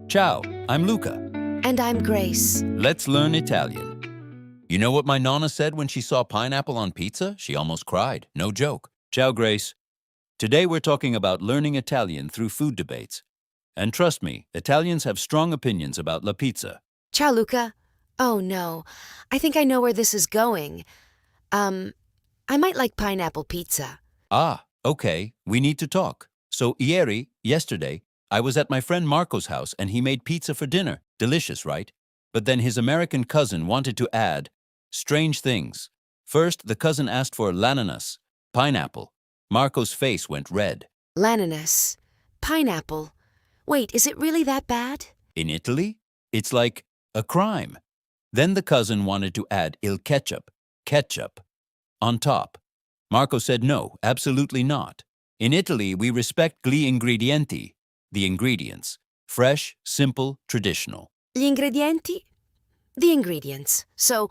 Ciao, I'm Luca. And I'm Grace. Let's learn Italian. You know what my nonna said when she saw pineapple on pizza? She almost cried. No joke. Ciao, Grace. Today we're talking about learning Italian through food debates. And trust me, Italians have strong opinions about la pizza. Ciao, Luca. Oh, no. I think I know where this is going. I might like pineapple pizza. Ah, okay, we need to talk. So yesterday, I was at my friend Marco's house and he made pizza for dinner. Delicious, right? But then his American cousin wanted to add strange things. First, the cousin asked for l'ananas, pineapple. Marco's face went red. L'ananas. Pineapple. Wait, is it really that bad? In Italy, it's like a crime. Then the cousin wanted to add il ketchup, on top. Marco said no, absolutely not. In Italy, we respect gli ingredienti, the ingredients. Fresh, simple, traditional. Gli ingredienti? The ingredients. So,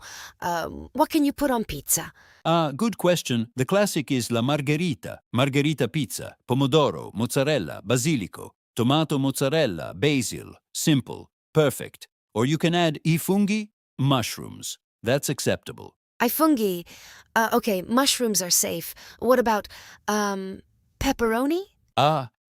what can you put on pizza? Good question. The classic is la margherita pizza, pomodoro, mozzarella, basilico, tomato mozzarella, basil, simple, perfect. Or you can add I funghi, mushrooms. That's acceptable. I funghi. Okay, mushrooms are safe. What about, pepperoni?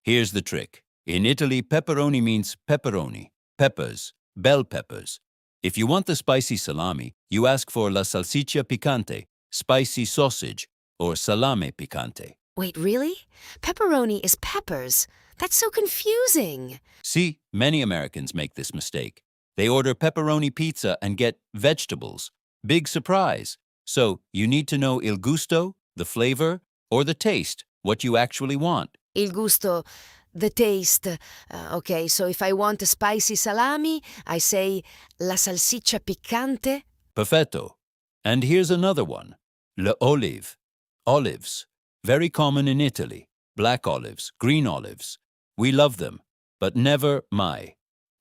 Here's the trick. In Italy, pepperoni means pepperoni, peppers, bell peppers. If you want the spicy salami, you ask for la salsiccia piccante, spicy sausage, or salame piccante. Wait, really? Pepperoni is peppers. That's so confusing. See, many Americans make this mistake. They order pepperoni pizza and get vegetables. Big surprise. So, you need to know il gusto, the flavor, or the taste, what you actually want. Il gusto, the taste. Okay, so if I want a spicy salami, I say la salsiccia piccante. Perfetto. And here's another one. Olives. Very common in Italy. Black olives, green olives. We love them, but never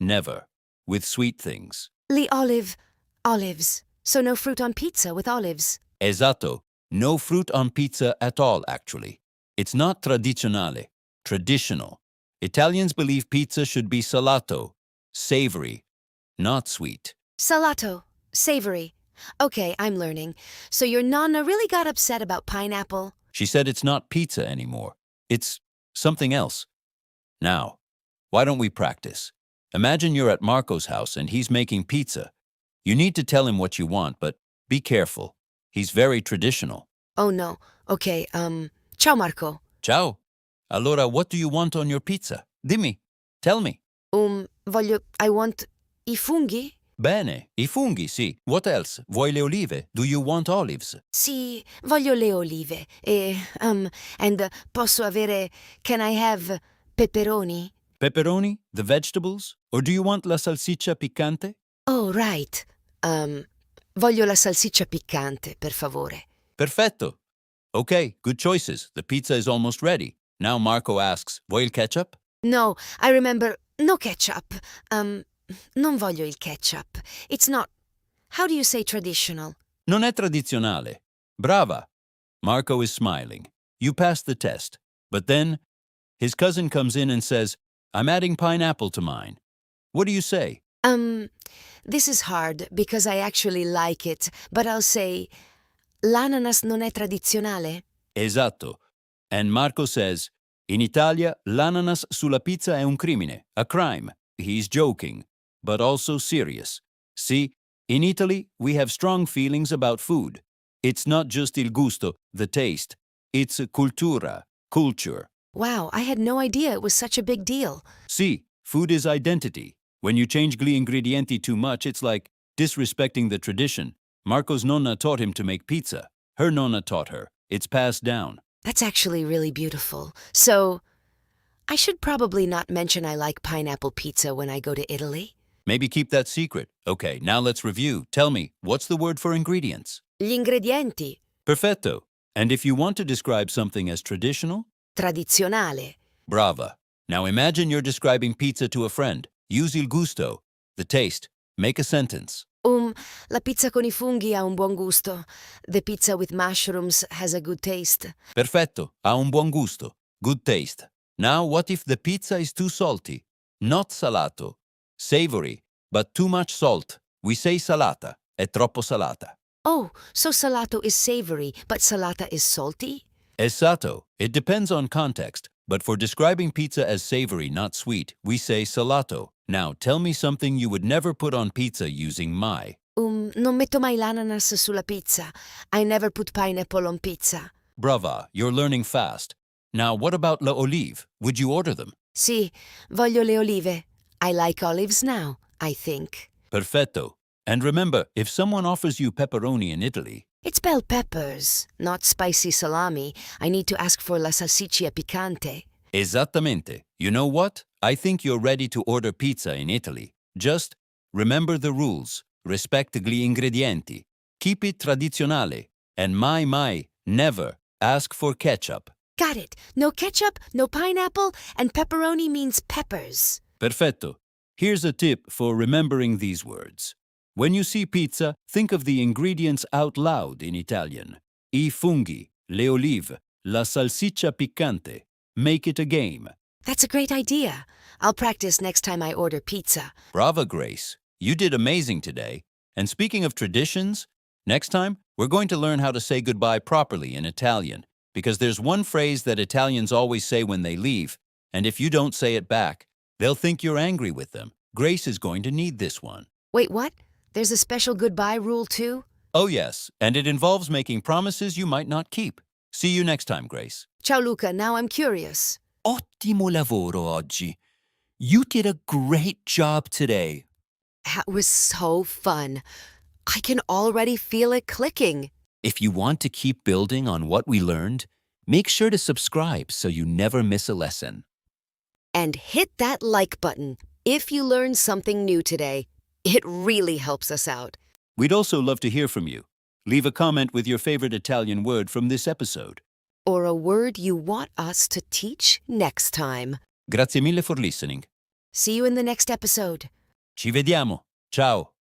never, with sweet things. Olives. So no fruit on pizza with olives. Esatto. No fruit on pizza at all, actually. It's not tradizionale, traditional. Italians believe pizza should be salato, savory, not sweet. Salato, savory. Okay, I'm learning. So your nonna really got upset about pineapple? She said it's not pizza anymore. It's something else. Now, why don't we practice? Imagine you're at Marco's house and he's making pizza. You need to tell him what you want, but be careful. He's very traditional. Oh no. Okay, ciao Marco. Ciao. Allora, what do you want on your pizza? Dimmi. Tell me. I want I funghi? Bene, I funghi, sì. What else? Vuoi le olive? Do you want olives? Sì, voglio le olive. And posso avere, can I have pepperoni? Pepperoni? The vegetables? Or do you want la salsiccia piccante? Oh, right. Voglio la salsiccia piccante, per favore. Perfetto. Okay, good choices. The pizza is almost ready. Now Marco asks, vuoi il ketchup? No, I remember, no ketchup. Non voglio il ketchup. It's not, how do you say traditional? Non è tradizionale. Brava. Marco is smiling. You passed the test. But then, his cousin comes in and says, I'm adding pineapple to mine. What do you say? This is hard because I actually like it, but I'll say, l'ananas non è tradizionale? Esatto. And Marco says, in Italia, l'ananas sulla pizza è un crimine, a crime. He's joking, but also serious. See, in Italy, we have strong feelings about food. It's not just il gusto, the taste. It's cultura, culture. Wow, I had no idea it was such a big deal. See, food is identity. When you change gli ingredienti too much, it's like disrespecting the tradition. Marco's nonna taught him to make pizza. Her nonna taught her. It's passed down. That's actually really beautiful. So, I should probably not mention I like pineapple pizza when I go to Italy. Maybe keep that secret. Okay, now let's review. Tell me, what's the word for ingredients? Gli ingredienti. Perfetto. And if you want to describe something as traditional? Tradizionale. Brava. Now imagine you're describing pizza to a friend. Use il gusto, the taste. Make a sentence. La pizza con I funghi ha un buon gusto. The pizza with mushrooms has a good taste. Perfetto. Ha un buon gusto. Good taste. Now, what if the pizza is too salty? Not salato. Savory, but too much salt. We say salata. È troppo salata. Oh, so salato is savory, but salata is salty? Esatto. It depends on context, but for describing pizza as savory, not sweet, we say salato. Now, tell me something you would never put on pizza using my. Non metto mai l'ananas sulla pizza. I never put pineapple on pizza. Brava, you're learning fast. Now, what about le olive? Would you order them? Sì, voglio le olive. I like olives now, I think. Perfetto. And remember, if someone offers you pepperoni in Italy, It's bell peppers, not spicy salami. I need to ask for la salsiccia piccante. esattamente. You know what? I think you're ready to order pizza in Italy. Just remember the rules. Respect gli ingredienti. Keep it tradizionale. And mai, never ask for ketchup. Got it. No ketchup, no pineapple, and pepperoni means peppers. Perfetto. Here's a tip for remembering these words. When you see pizza, think of the ingredients out loud in Italian. I funghi, le olive, la salsiccia piccante. Make it a game. That's a great idea. I'll practice next time I order pizza. Brava, Grace. You did amazing today. And speaking of traditions, next time we're going to learn how to say goodbye properly in Italian, because there's one phrase that Italians always say when they leave, and if you don't say it back, they'll think you're angry with them. Grace is going to need this one. Wait, what? There's a special goodbye rule too? Oh yes, and it involves making promises you might not keep. See you next time, Grace. Ciao Luca, now I'm curious. Ottimo lavoro oggi. You did a great job today. That was so fun. I can already feel it clicking. If you want to keep building on what we learned, make sure to subscribe so you never miss a lesson. And hit that like button if you learned something new today. It really helps us out. We'd also love to hear from you. Leave a comment with your favorite Italian word from this episode. Or a word you want us to teach next time. Grazie mille for listening. See you in the next episode. Ci vediamo. Ciao.